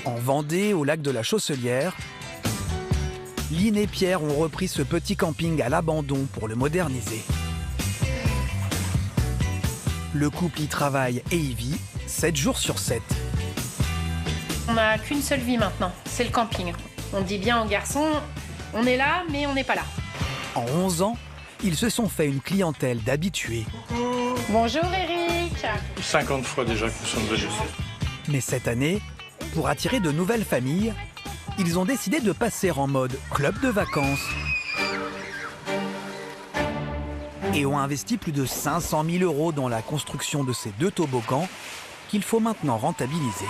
En Vendée, au lac de la Chausselière, Lynn et Pierre ont repris ce petit camping à l'abandon pour le moderniser. Le couple y travaille et y vit 7 jours sur 7. On n'a qu'une seule vie maintenant, c'est le camping. On dit bien aux garçons, on est là, mais on n'est pas là. En 11 ans, ils se sont fait une clientèle d'habitués. Bonjour Eric. 50 fois déjà que nous sommes venus. Mais cette année, pour attirer de nouvelles familles, ils ont décidé de passer en mode club de vacances et ont investi plus de 500 000 € dans la construction de ces 2 toboggans qu'il faut maintenant rentabiliser.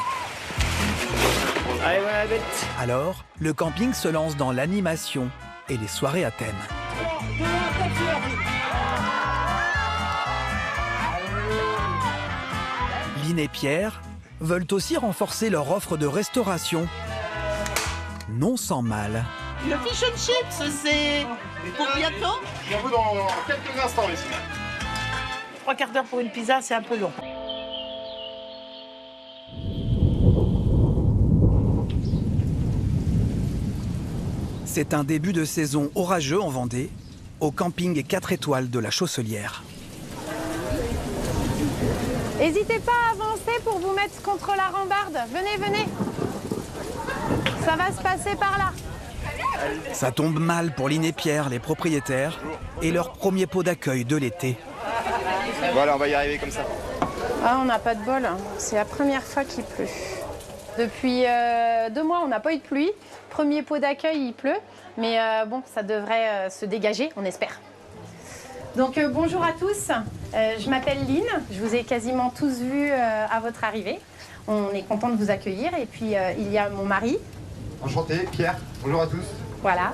Allez, voilà la bête. Alors, le camping se lance dans l'animation et les soirées à thème. Lynn et Pierre veulent aussi renforcer leur offre de restauration. Non sans mal. Le fish and chips, c'est pour bientôt? Je vous dans quelques instants ici. 3 quarts d'heure pour une pizza, c'est un peu long. C'est un début de saison orageux en Vendée, au camping 4 étoiles de la Chausselière. N'hésitez pas à avancer pour vous mettre contre la rambarde. Venez, venez. Ça va se passer par là. Ça tombe mal pour Lynn et Pierre, les propriétaires, et leur premier pot d'accueil de l'été. Voilà, on va y arriver comme ça. Ah, on n'a pas de bol. C'est la première fois qu'il pleut. Depuis 2 mois, on n'a pas eu de pluie. Premier pot d'accueil, il pleut. Mais bon, ça devrait se dégager, on espère. Donc bonjour à tous. Je m'appelle Lynn. Je vous ai quasiment tous vus à votre arrivée. On est content de vous accueillir. Et puis il y a mon mari. Enchanté, Pierre. Bonjour à tous. Voilà.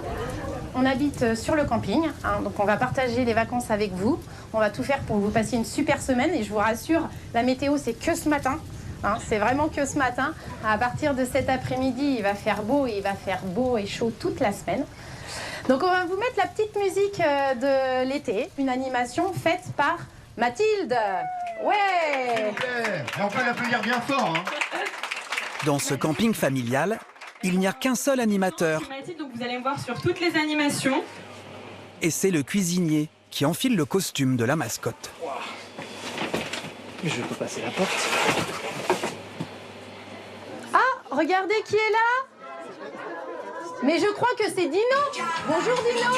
On habite sur le camping, hein, donc on va partager les vacances avec vous. On va tout faire pour que vous passiez une super semaine. Et je vous rassure, la météo, c'est que ce matin. Hein, c'est vraiment que ce matin. À partir de cet après-midi, il va faire beau et il va faire beau et chaud toute la semaine. Donc on va vous mettre la petite musique de l'été, une animation faite par Mathilde. Ouais. Et on peut l'applaudir bien fort. Hein. Dans ce camping familial, il n'y a qu'un seul animateur. Donc vous allez me voir sur toutes les animations. Et c'est le cuisinier qui enfile le costume de la mascotte. Je peux passer la porte. Ah, regardez qui est là. Mais je crois que c'est Dino. Bonjour Dino.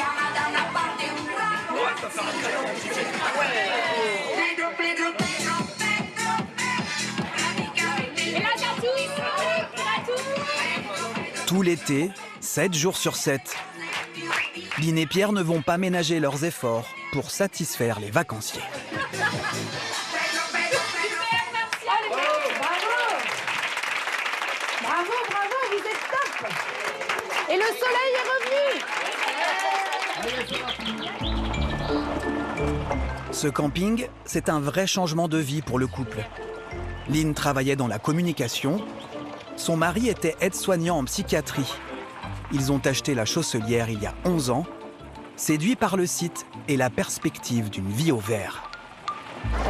Tout l'été, 7 jours sur 7. Lynn et Pierre ne vont pas ménager leurs efforts pour satisfaire les vacanciers. Bravo, bravo, vous êtes top. Et le soleil est revenu. Ce camping, c'est un vrai changement de vie pour le couple. Lynn travaillait dans la communication. Son mari était aide-soignant en psychiatrie. Ils ont acheté la Chausselière il y a 11 ans, séduits par le site et la perspective d'une vie au vert.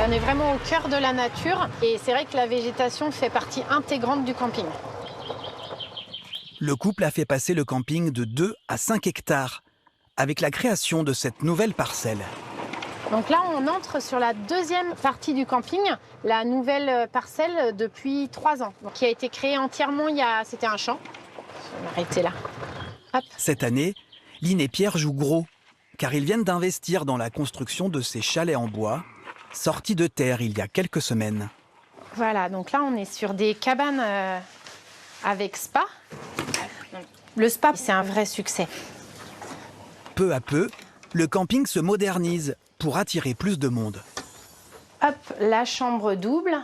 On est vraiment au cœur de la nature et c'est vrai que la végétation fait partie intégrante du camping. Le couple a fait passer le camping de 2 à 5 hectares avec la création de cette nouvelle parcelle. Donc là, on entre sur la deuxième partie du camping, la nouvelle parcelle depuis 3 ans, donc qui a été créée entièrement c'était un champ. Je vais m'arrêter là. Hop. Cette année, Lynn et Pierre jouent gros, car ils viennent d'investir dans la construction de ces chalets en bois, sortis de terre il y a quelques semaines. Voilà, donc là, on est sur des cabanes avec spa. Le spa, c'est un vrai succès. Peu à peu, le camping se modernise pour attirer plus de monde. Hop, la chambre double,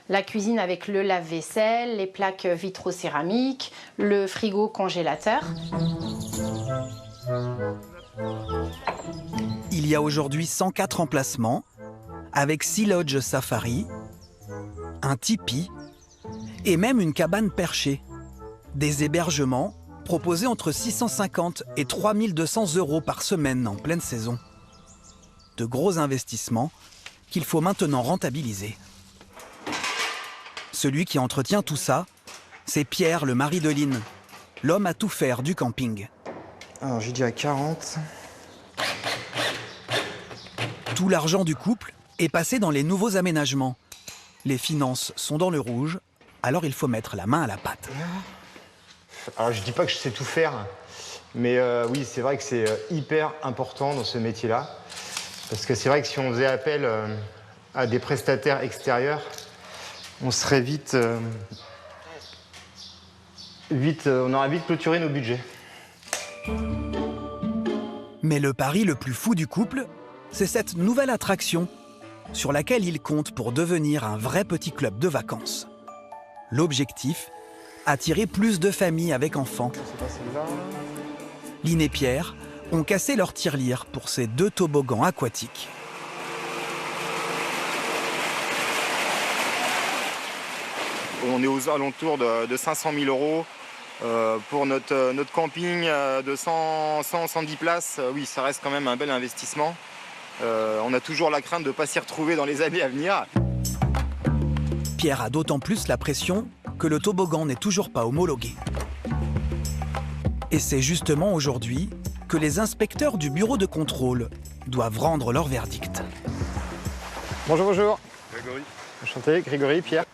la cuisine avec le lave-vaisselle, les plaques vitrocéramiques, le frigo congélateur. Il y a aujourd'hui 104 emplacements, avec 6 lodges safari, un tipi et même une cabane perchée. Des hébergements proposés entre 650 et 3200 € par semaine en pleine saison. De gros investissements qu'il faut maintenant rentabiliser. Celui qui entretient tout ça, C'est Pierre, le mari de Lynn, l'homme à tout faire du camping. Alors j'ai dit à 40. Tout l'argent du couple est passé dans les nouveaux aménagements. Les finances sont dans le rouge, alors il faut mettre la main à la pâte. Alors je dis pas que je sais tout faire, mais oui, c'est vrai que c'est hyper important dans ce métier-là. Parce que c'est vrai que si on faisait appel à des prestataires extérieurs, on serait on aurait vite clôturé nos budgets. Mais le pari le plus fou du couple, c'est cette nouvelle attraction sur laquelle ils comptent pour devenir un vrai petit club de vacances. L'objectif, attirer plus de familles avec enfants. Lynn et Pierre ont cassé leur tirelire pour ces 2 toboggans aquatiques. On est aux alentours de 500 000 euros pour notre camping de 110 places. Oui, ça reste quand même un bel investissement. On a toujours la crainte de ne pas s'y retrouver dans les années à venir. Pierre a d'autant plus la pression que le toboggan n'est toujours pas homologué. Et c'est justement aujourd'hui que les inspecteurs du bureau de contrôle doivent rendre leur verdict. Bonjour, bonjour. Grégory. Enchanté, Grégory, Pierre.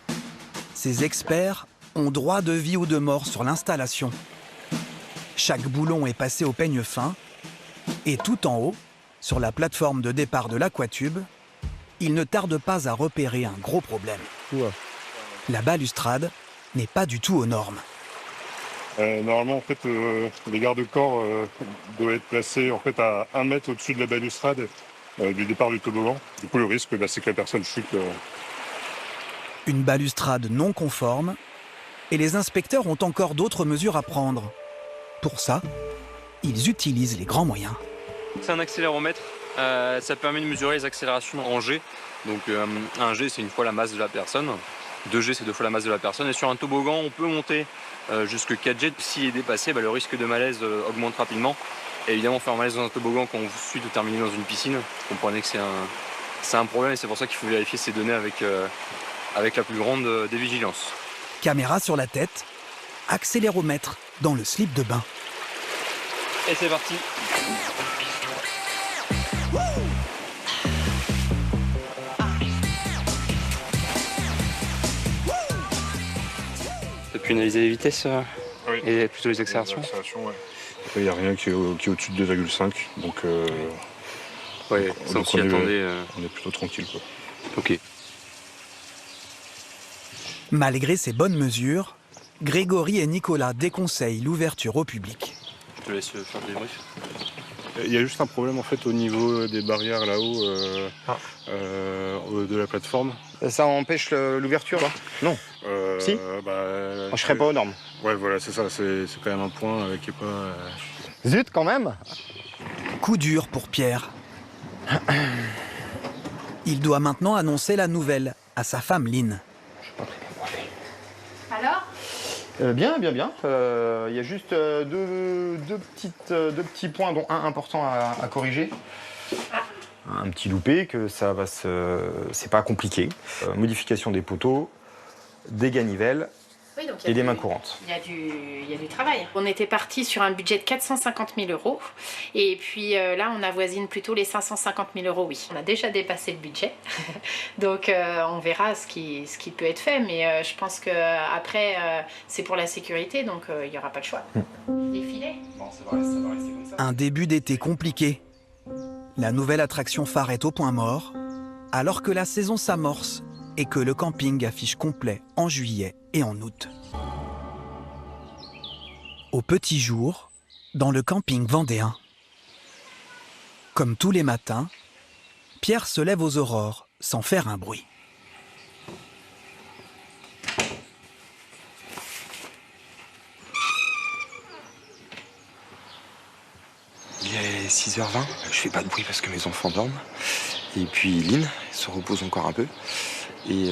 Ces experts ont droit de vie ou de mort sur l'installation. Chaque boulon est passé au peigne fin et tout en haut, sur la plateforme de départ de l'aquatube, il ne tarde pas à repérer un gros problème. Ouah. La balustrade n'est pas du tout aux normes. Normalement, en fait, les garde-corps doivent être placés en fait, à 1 mètre au-dessus de la balustrade du départ du toboggan. Du coup, le risque, c'est que la personne chute. Une balustrade non conforme, et les inspecteurs ont encore d'autres mesures à prendre. Pour ça, ils utilisent les grands moyens. C'est un accéléromètre, ça permet de mesurer les accélérations en G. Donc un G, c'est 1 fois la masse de la personne, 2 G, c'est 2 fois la masse de la personne. Et sur un toboggan, on peut monter jusqu'à 4 G. S'il est dépassé, le risque de malaise augmente rapidement. Et évidemment, faire un malaise dans un toboggan quand on suit de terminer dans une piscine, vous comprenez que c'est un problème et c'est pour ça qu'il faut vérifier ces données avec la plus grande des vigilances. Caméra sur la tête, accéléromètre dans le slip de bain. Et c'est parti. Depuis analyser les vitesses Oui. et plutôt les accélérations. Ouais. Il n'y a rien qui est au-dessus de 2,5. Donc, Ouais, ça on s'y attendait. On est plutôt tranquille, quoi. Ok. Malgré ces bonnes mesures, Grégory et Nicolas déconseillent l'ouverture au public. Je te laisse faire le débrief. Il y a juste un problème en fait au niveau des barrières là-haut de la plateforme. Ça empêche l'ouverture, là? Non. Si. Je serais pas aux normes. Ouais, voilà, c'est ça. C'est quand même un point qui est pas. Zut, quand même. Coup dur pour Pierre. Il doit maintenant annoncer la nouvelle à sa femme Lynn. Alors? Bien. Il y a juste deux petits points, dont un important à corriger. Un petit loupé, que ça va c'est pas compliqué. Modification des poteaux, des ganivelles Oui, donc et des mains courantes. Il y a du travail. On était parti sur un budget de 450 000 euros. Et puis là, on avoisine plutôt les 550 000 euros, oui. On a déjà dépassé le budget. Donc on verra ce qui peut être fait. Mais je pense qu'après, c'est pour la sécurité. Donc il n'y aura pas de choix. Les filets. Bon, ça va rester comme ça. Un début d'été compliqué. La nouvelle attraction phare est au point mort, alors que la saison s'amorce et que le camping affiche complet en juillet et en août. Au petit jour, dans le camping vendéen. Comme tous les matins, Pierre se lève aux aurores sans faire un bruit. Il est 6h20, je fais pas de bruit parce que mes enfants dorment. Et puis Lynn se repose encore un peu. Et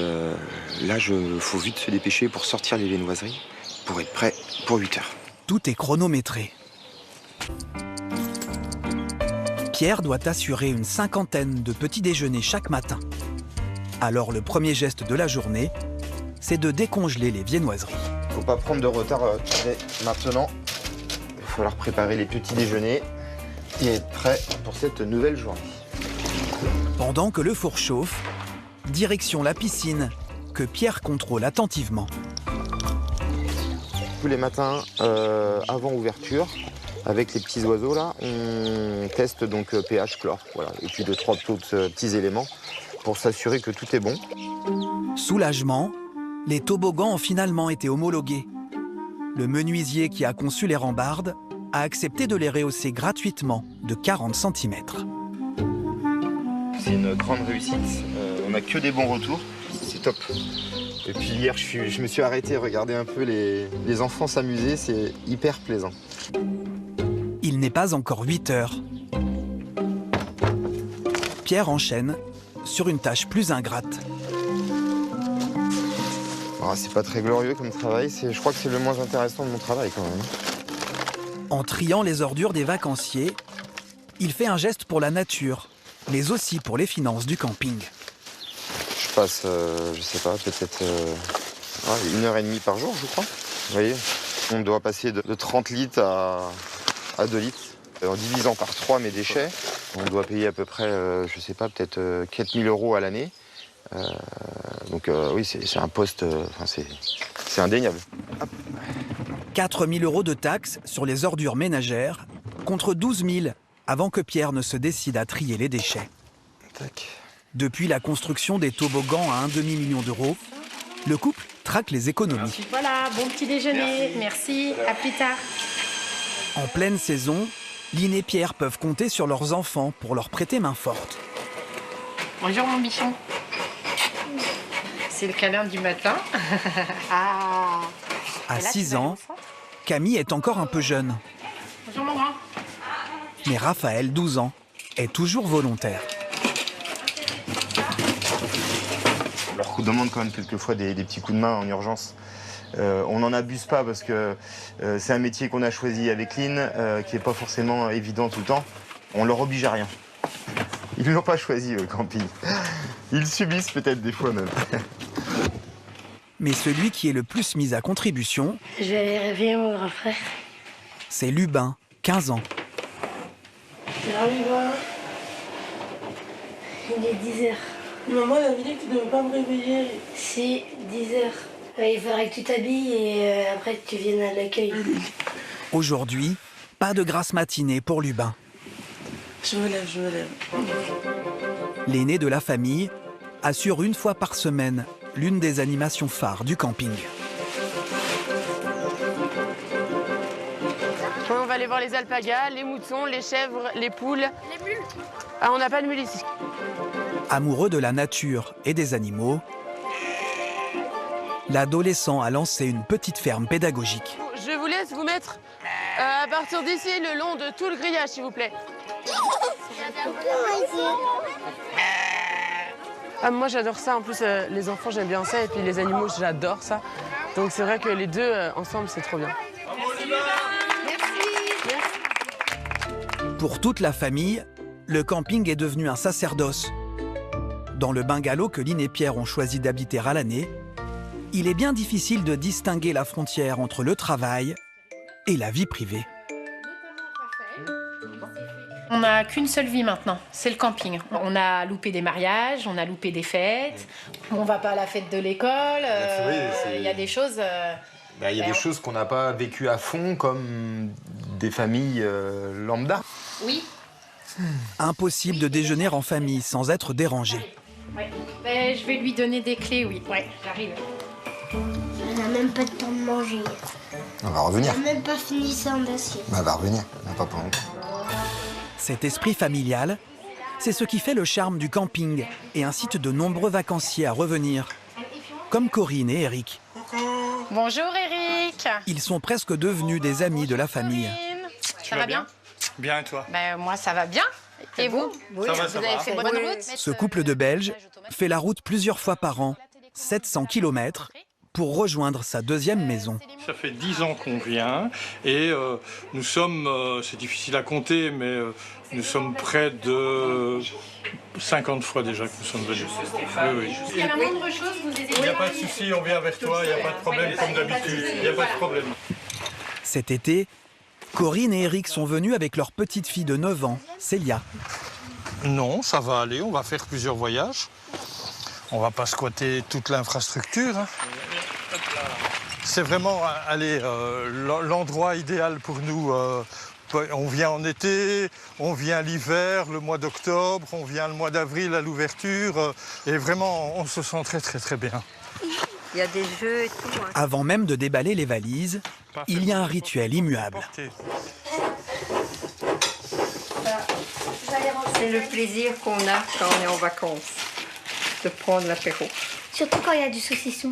là, faut vite se dépêcher pour sortir les viennoiseries, pour être prêt pour 8h. Tout est chronométré. Pierre doit assurer une 50aine de petits déjeuners chaque matin. Alors le premier geste de la journée, c'est de décongeler les viennoiseries. Faut pas prendre de retard dès maintenant. Il va falloir préparer les petits déjeuners et être prêt pour cette nouvelle journée. Pendant que le four chauffe, direction la piscine, que Pierre contrôle attentivement. Tous les matins, avant ouverture, avec les petits oiseaux là, on teste donc pH, chlore, voilà, et puis 2-3 autres petits éléments pour s'assurer que tout est bon. Soulagement, les toboggans ont finalement été homologués. Le menuisier qui a conçu les rambardes a accepté de les rehausser gratuitement de 40 cm. C'est une grande réussite, on n'a que des bons retours, c'est top. Et puis hier, je me suis arrêté regarder un peu les enfants s'amuser, c'est hyper plaisant. Il n'est pas encore 8 heures. Pierre enchaîne sur une tâche plus ingrate. Oh, c'est pas très glorieux comme travail, je crois que c'est le moins intéressant de mon travail quand même. En triant les ordures des vacanciers, il fait un geste pour la nature, mais aussi pour les finances du camping. Je passe, je sais pas, peut-être 1h30 par jour, je crois. Vous voyez, on doit passer de 30 litres à 2 litres. En divisant par 3 mes déchets, on doit payer à peu près, je sais pas, peut-être 4 000 € à l'année. Donc oui, c'est un poste, c'est indéniable. 4 000 € de taxes sur les ordures ménagères, contre 12 000 avant que Pierre ne se décide à trier les déchets. Tac. Depuis la construction des toboggans à 1,5 million d'euros, le couple traque les économies. Voilà, bon petit déjeuner. Merci, à plus tard. En pleine saison, Lynn et Pierre peuvent compter sur leurs enfants pour leur prêter main forte. Bonjour mon bichon. C'est le câlin du matin. Ah. À 6 ans, Camille est encore un peu jeune. Bonjour mon grand. Mais Raphaël, 12 ans, est toujours volontaire. On leur demande quand même quelquefois des petits coups de main en urgence. On n'en abuse pas parce que c'est un métier qu'on a choisi avec Lynn, qui n'est pas forcément évident tout le temps. On leur oblige à rien. Ils ne l'ont pas choisi, le camping. Ils subissent peut-être des fois même. Mais celui qui est le plus mis à contribution, je vais aller réveiller mon grand frère. C'est Lubin, 15 ans. Alors Lubin, il est 10h. Maman, elle a dit que tu ne devais pas me réveiller. Si, 10h. Il faudrait que tu t'habilles et après que tu viennes à l'accueil. Aujourd'hui, pas de grasse matinée pour Lubin. Je me lève, je me lève. L'aîné de la famille assure une fois par semaine l'une des animations phares du camping. On va aller voir les alpagas, les moutons, les chèvres, les poules. Les mules. Ah, on n'a pas de mules ici. Amoureux de la nature et des animaux, l'adolescent a lancé une petite ferme pédagogique. Je vous laisse vous mettre à partir d'ici le long de tout le grillage, s'il vous plaît. Ah, moi j'adore ça, en plus les enfants j'aime bien ça et puis les animaux j'adore ça. Donc c'est vrai que les deux ensemble c'est trop bien. Pour toute la famille, le camping est devenu un sacerdoce. Dans le bungalow que Lynn et Pierre ont choisi d'habiter à l'année, il est bien difficile de distinguer la frontière entre le travail et la vie privée. On n'a qu'une seule vie maintenant, c'est le camping. On a loupé des mariages, on a loupé des fêtes, on va pas à la fête de l'école, il y a des choses... Il y a des choses qu'on n'a pas vécues à fond, comme des familles lambda. Oui. Impossible de déjeuner en famille sans être dérangé. Ouais. Je vais lui donner des clés, oui. Ouais, j'arrive. On n'a même pas de temps de manger. On va revenir. On n'a même pas fini ça en assiette. On va revenir, on n'a pas pour longtemps. Cet esprit familial, c'est ce qui fait le charme du camping et incite de nombreux vacanciers à revenir, comme Corinne et Eric. Bonjour Eric. Ils sont presque devenus des amis de la famille. Ça va bien? Bien et toi? Moi ça va bien. Et vous? Ça va, ça Vous avez va. fait bonne route? Ce couple de Belges fait la route plusieurs fois par an, 700 km, pour rejoindre sa deuxième maison. Ça fait 10 ans qu'on vient et nous sommes, c'est difficile à compter, mais nous sommes près de 50 fois déjà que nous sommes venus. Oui. Il y a la moindre chose, vous hésitez. Il n'y a pas de souci, on vient vers toi, il n'y a pas de problème comme d'habitude. Il n'y a pas de problème. Cet été, Corinne et Eric sont venus avec leur petite fille de 9 ans, Célia. Non, ça va aller, on va faire plusieurs voyages. On va pas squatter toute l'infrastructure. Hein. C'est vraiment l'endroit idéal pour nous. On vient en été, on vient l'hiver, le mois d'octobre, on vient le mois d'avril à l'ouverture. Et vraiment, on se sent très très très bien. Il y a des jeux et tout. Hein. Avant même de déballer les valises, il y a un rituel immuable. C'est le plaisir qu'on a quand on est en vacances, de prendre l'apéro. Surtout quand il y a du saucisson.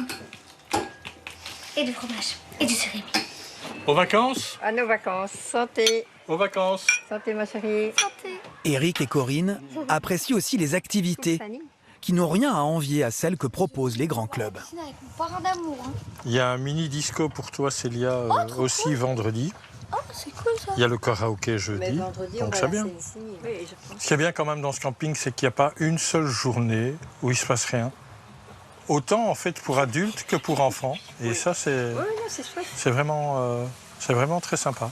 Et du fromage. Et du cérémy. Aux vacances? À nos vacances. Santé. Aux vacances. Santé, ma chérie. Santé. Eric et Corinne apprécient aussi les activités qui n'ont rien à envier à celles que proposent les grands clubs. Avec mon parrain d'amour. Hein. Il y a un mini disco pour toi, Célia, aussi cool. vendredi. Oh, c'est cool ça. Il y a le karaoké jeudi, donc c'est bien. Ce qui est bien quand même dans ce camping, c'est qu'il n'y a pas une seule journée où il ne se passe rien. Autant en fait pour adultes que pour enfants. Et ça, c'est vraiment très sympa.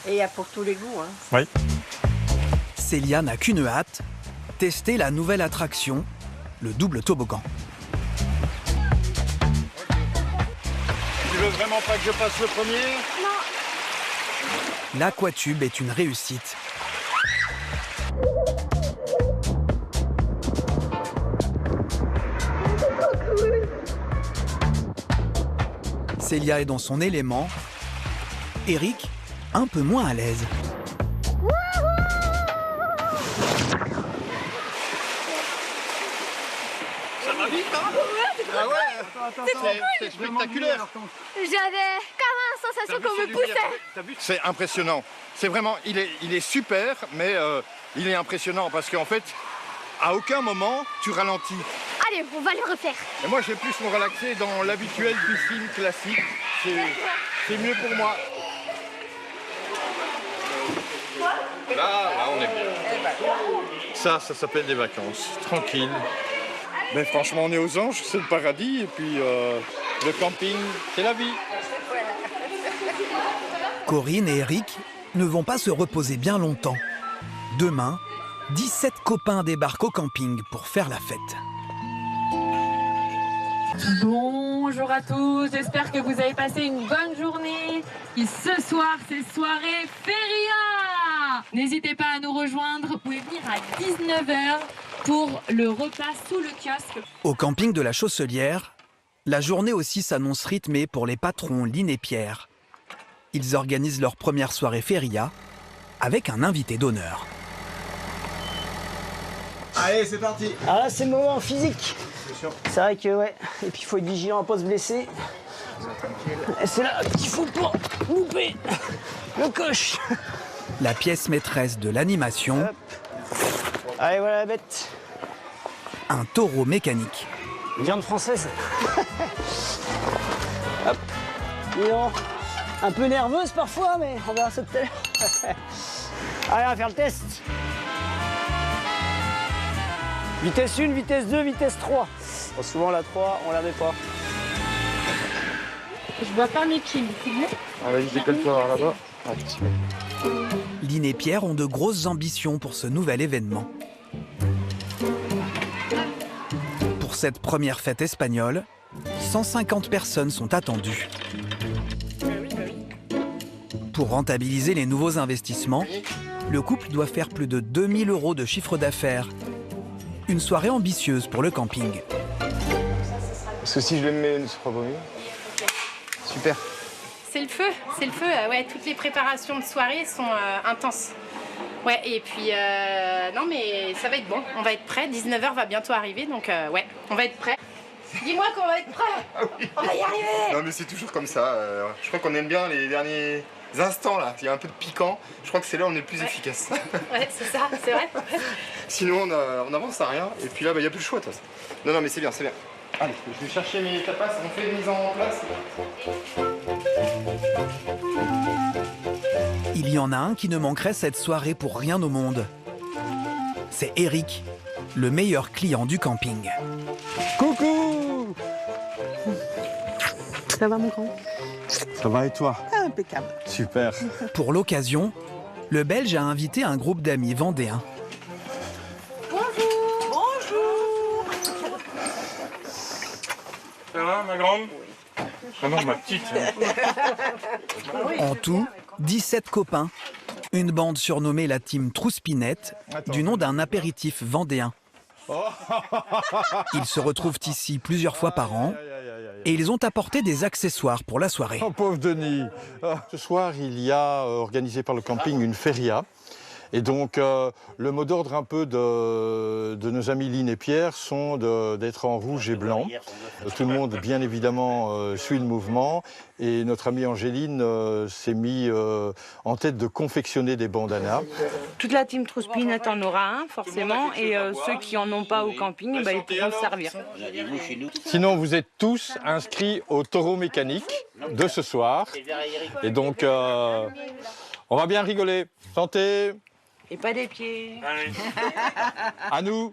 Et il y a pour tous les goûts. Hein. Oui. Célia n'a qu'une hâte, tester la nouvelle attraction, le double toboggan. Tu veux vraiment pas que je passe le premier? Non. L'aquatube est une réussite. Célia est dans son élément. Eric, un peu moins à l'aise. Ça va vite, hein? Ah ouais, c'est spectaculaire. J'avais carrément la sensation qu'on me poussait. C'est impressionnant. C'est vraiment, il est super, mais il est impressionnant parce qu'en fait, à aucun moment, tu ralentis. Allez, on va le refaire. Et moi, j'ai plus me relaxer dans l'habituel piscine classique. C'est mieux pour moi. Là, on est bien. Ça s'appelle des vacances. Tranquille. Mais franchement, on est aux anges, c'est le paradis. Et puis, le camping, c'est la vie. Corinne et Eric ne vont pas se reposer bien longtemps. Demain, 17 copains débarquent au camping pour faire la fête. Bonjour à tous, j'espère que vous avez passé une bonne journée. Et ce soir, c'est soirée Feria. N'hésitez pas à nous rejoindre, vous pouvez venir à 19h pour le repas sous le kiosque. Au camping de la Chausselière, la journée aussi s'annonce rythmée pour les patrons Lynn et Pierre. Ils organisent leur première soirée Feria avec un invité d'honneur. Allez, c'est parti. Ah là, c'est le moment physique. C'est vrai que ouais. Et puis il faut être vigilant à pas se blesser. Et c'est là qu'il faut pas louper le coche. La pièce maîtresse de l'animation. Allez, voilà la bête. Un taureau mécanique. Viande française. Hop. Disons, un peu nerveuse parfois, mais on verra ça tout à l'heure. Allez, on va faire le test. Vitesse 1, vitesse 2, vitesse 3. Bon, souvent la 3, on la met pas. Je vois pas mes pieds, c'est bon? Ah, vas-y, décolle-toi là-bas. Lynn et Pierre ont de grosses ambitions pour ce nouvel événement. Pour cette première fête espagnole, 150 personnes sont attendues. Pour rentabiliser les nouveaux investissements, le couple doit faire plus de 2000 € de chiffre d'affaires. Une soirée ambitieuse pour le camping. Parce que si je le mets, ce sera pas mieux. Super. C'est le feu, ouais, toutes les préparations de soirée sont intenses. Ouais, et puis, non mais ça va être bon, on va être prêt, 19h va bientôt arriver, donc ouais, on va être prêt. Dis-moi qu'on va être prêt, on va y arriver. Non mais c'est toujours comme ça, je crois qu'on aime bien les derniers instants là, il y a un peu de piquant, je crois que c'est là où on est le plus efficace. Ouais, c'est ça, c'est vrai. Sinon on avance à rien, et puis là, il n'y a plus le choix de toute façon. Non, mais c'est bien, c'est bien. Allez, je vais chercher mes tapas, on fait une mise en place. Il y en a un qui ne manquerait cette soirée pour rien au monde. C'est Eric, le meilleur client du camping. Coucou! Ça va mon grand? Ça va et toi? Impeccable. Super. Pour l'occasion, le Belge a invité un groupe d'amis vendéens. Bonjour. Ça va, ma grande? Ah non, ma petite. En tout, 17 copains. Une bande surnommée la team Trouspinette, du nom d'un apéritif vendéen. Ils se retrouvent ici plusieurs fois par an et ils ont apporté des accessoires pour la soirée. Oh, pauvre Denis. Ce soir, il y a organisé par le camping une feria. Et donc, le mot d'ordre un peu de nos amis Lynn et Pierre sont d'être en rouge et blanc. Tout le monde, bien évidemment, suit le mouvement. Et notre amie Angéline s'est mise en tête de confectionner des bandanas. Toute la team Trouspinette en aura un, forcément. Et ceux qui n'en ont pas au camping, ils pourront se servir. Sinon, vous êtes tous inscrits au taureau mécanique de ce soir. Et donc, on va bien rigoler. Santé! Et pas des pieds. À nous.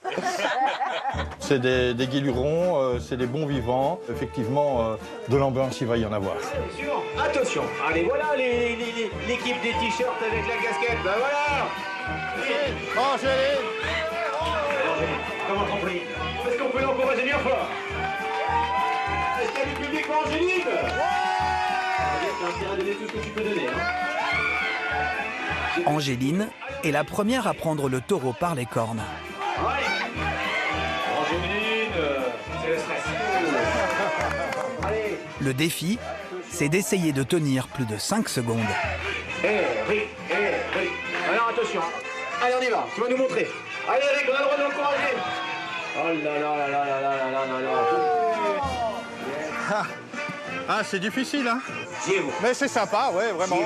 C'est des guilurons, c'est des bons vivants. Effectivement, de l'ambiance, il va y en avoir. Attention, allez, voilà l'équipe des t-shirts avec la casquette, ben voilà. Angéline. Comment compris? Est-ce qu'on peut l'encourager bien fort? Est-ce qu'il y a du public pour Angéline? T'as intérêt à donner tout ce que tu peux donner, hein. Angéline est la première à prendre le taureau par les cornes. Angéline, c'est le stress. Allez. Le défi, c'est d'essayer de tenir plus de 5 secondes. Eric. Alors attention. Allez, on y va. Tu vas nous montrer. Allez, Eric, on a le droit de l'encourager. Oh là là là là là là là là là. Ah, c'est difficile, hein? Mais c'est sympa, ouais, vraiment.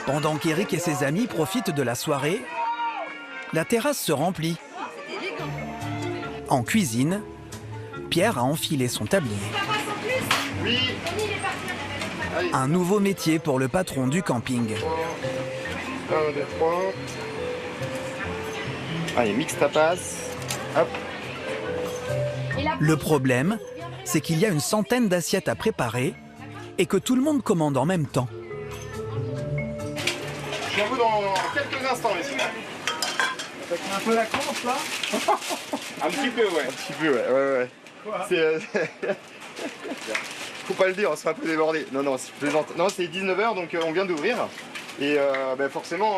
Pendant qu'Eric et ses amis profitent de la soirée, la terrasse se remplit. En cuisine, Pierre a enfilé son tablier. Oui. Un nouveau métier pour le patron du camping. 1, 2, 3. Allez, mix tapas. Hop. Le problème, c'est qu'il y a une centaine d'assiettes à préparer et que tout le monde commande en même temps. Je suis à vous dans quelques instants ici. C'est un peu la course là. Un petit peu, ouais. Un petit peu, ouais. Quoi? Faut pas le dire, on sera un peu débordé. Non, c'est plaisante. Non, c'est 19h, donc on vient d'ouvrir. Et forcément,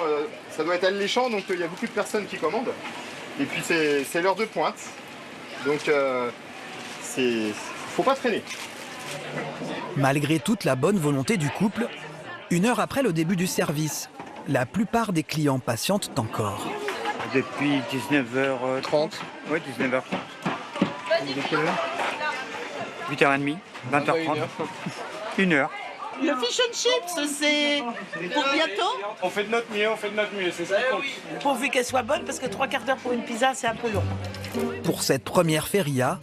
ça doit être alléchant, donc il y a beaucoup de personnes qui commandent. Et puis c'est l'heure de pointe. Donc faut pas traîner. Malgré toute la bonne volonté du couple, 1 heure après le début du service, la plupart des clients patientent encore. Depuis 19h30. Oui, 19h30. De quelle heure? 8h30, 20h30. 1 heure. Le fish and chips, c'est pour bientôt? On fait de notre mieux, c'est ça. Pourvu qu'elle soit bonne, parce que 3 quarts d'heure pour une pizza, c'est un peu long. Pour cette première feria,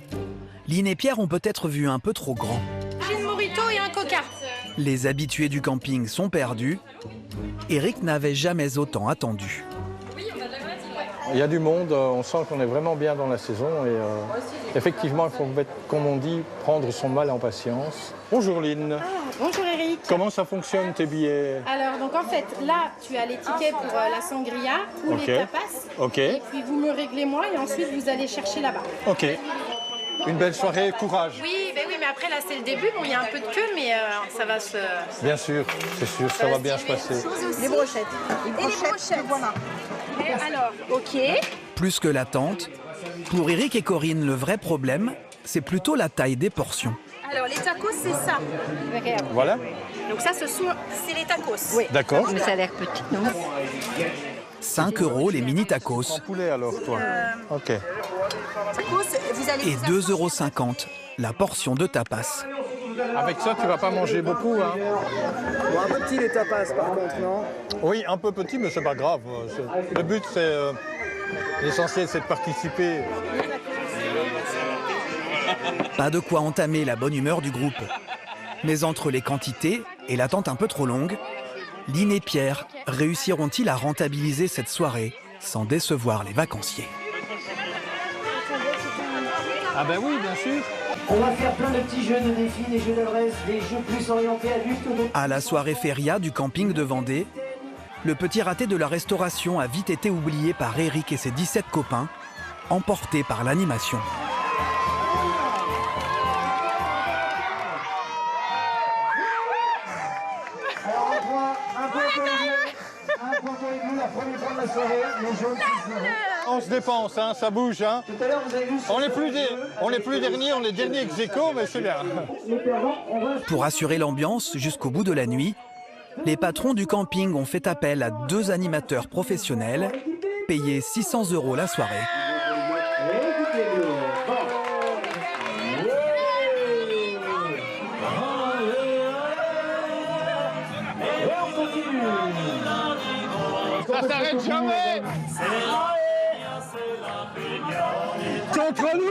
Lynn et Pierre ont peut-être vu un peu trop grand. J'ai une mojito et un coca. Les habitués du camping sont perdus. Eric n'avait jamais autant attendu. Il y a du monde, on sent qu'on est vraiment bien dans la saison et effectivement, il faut, comme on dit, prendre son mal en patience. Bonjour Lynn. Bonjour Eric. Comment ça fonctionne tes billets? Alors, donc en fait, là, tu as les tickets pour la sangria ou Ok. les tapas. Ok. Et puis vous me réglez moi et ensuite vous allez chercher là-bas. Ok. Une belle soirée, courage. Oui, mais après là c'est le début. Bon, il y a un peu de queue, mais ça va se. Bien sûr, c'est sûr, ça va bien se passer. Les brochettes. Et les brochettes, voilà. Alors, ok. Plus que l'attente, pour Eric et Corinne, le vrai problème, c'est plutôt la taille des portions. Alors, les tacos, c'est ça. Voilà. Donc ça, c'est les tacos. Oui. D'accord. Mais ça a l'air petit, non? 5 € les mini tacos. En poulet alors, toi. Ok. Tacos, vous allez. Et 2,50 € la portion de tapas. Avec ça, tu vas pas manger beaucoup, hein? Bon, un peu petit les tapas par contre, non? Oui, un peu petit, mais c'est pas grave. Le but, c'est l'essentiel, c'est de participer. Pas de quoi entamer la bonne humeur du groupe. Mais entre les quantités et l'attente un peu trop longue, Lynn et Pierre réussiront-ils à rentabiliser cette soirée sans décevoir les vacanciers? Ah ben oui, bien sûr. On va faire plein de petits jeux de défis, des jeux d'adresse, des jeux plus orientés adultes. À la soirée feria du camping de Vendée, le petit raté de la restauration a vite été oublié par Eric et ses 17 copains, emportés par l'animation. Alors un point pour vous, la première fois de la soirée, les jaunes qui se On se dépense, hein, ça bouge. Hein. Tout à l'heure, vous avez vu... On n'est plus derniers, on est derniers ex aequo, mais c'est bien. Pour assurer l'ambiance jusqu'au bout de la nuit, les patrons du camping ont fait appel à 2 animateurs professionnels, payés 600 € la soirée. Ça s'arrête jamais. Contre nous.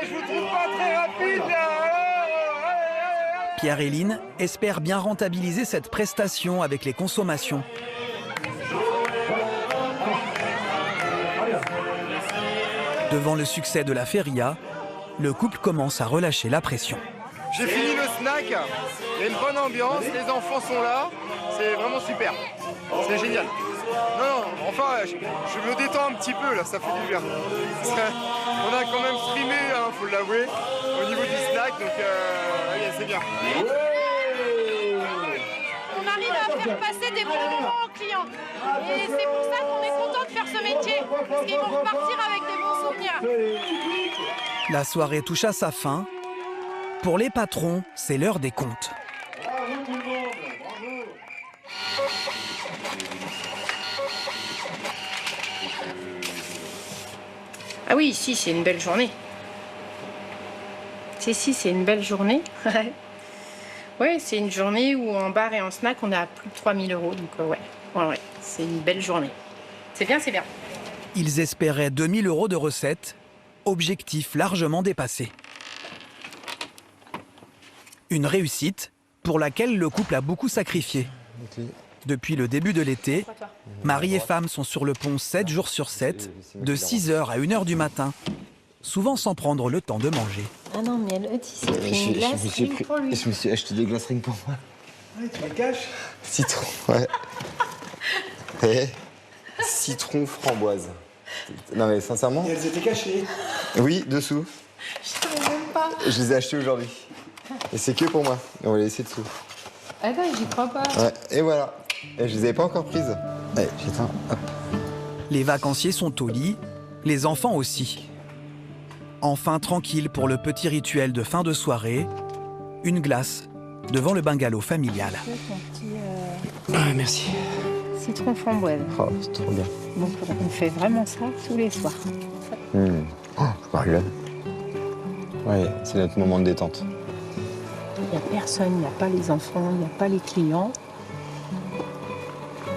Je vous trouve pas très rapide là. Pierre et Lynn espèrent bien rentabiliser cette prestation avec les consommations. Devant le succès de la feria, le couple commence à relâcher la pression. J'ai fini le snack, il y a une bonne ambiance, les enfants sont là, c'est vraiment super, c'est génial. Non, enfin, je me détends un petit peu là, ça fait du bien. On a quand même streamé, hein, faut l'avouer, au niveau du snack, donc c'est bien. On arrive à faire passer des bons moments aux clients. Et c'est pour ça qu'on est content de faire ce métier, parce qu'ils vont repartir avec des bons souvenirs. La soirée touche à sa fin. Pour les patrons, c'est l'heure des comptes. Ah oui, ici c'est une belle journée. C'est une belle journée. Ouais, c'est une journée où en bar et en snack on est à plus de 3000 €. Donc ouais, c'est une belle journée. C'est bien, c'est bien. Ils espéraient 2000 € de recettes, objectif largement dépassé. Une réussite pour laquelle le couple a beaucoup sacrifié. Depuis le début de l'été, mari et femme sont sur le pont 7 jours sur 7, de 6h à 1h du matin, souvent sans prendre le temps de manger. Ah non, mais elle s'est pris une glace pour lui. Je me suis acheté des glacerines pour moi. Ouais, tu le caches. Citron, ouais. Et citron framboise. Non mais sincèrement... Et elles étaient cachées. Oui, dessous. Je savais même pas. Je les ai achetées aujourd'hui. Et c'est que pour moi. On va les laisser dessous. Attends, j'y crois pas. Ouais, et voilà. Et je les avais pas encore prises. Allez, j'éteins, hop. Les vacanciers sont au lit, les enfants aussi. Enfin tranquille pour le petit rituel de fin de soirée, une glace devant le bungalow familial. Ton petit Merci. citron framboise. Oh, c'est trop bien. Donc on fait vraiment ça tous les soirs. Oh, je regarde. Ouais, c'est notre moment de détente. Il n'y a personne, il n'y a pas les enfants, il n'y a pas les clients.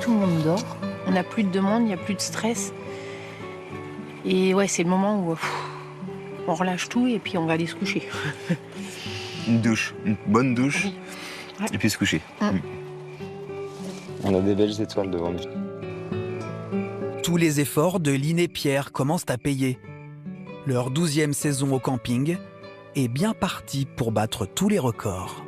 Tout le monde dort. On n'a plus de demande, il n'y a plus de stress. Et ouais, c'est le moment où on relâche tout et puis on va aller se coucher. Une douche, une bonne douche, oui. Ouais. Et puis se coucher. On a des belles étoiles devant nous. Tous les efforts de Lynn et Pierre commencent à payer. Leur 12e saison au camping est bien partie pour battre tous les records.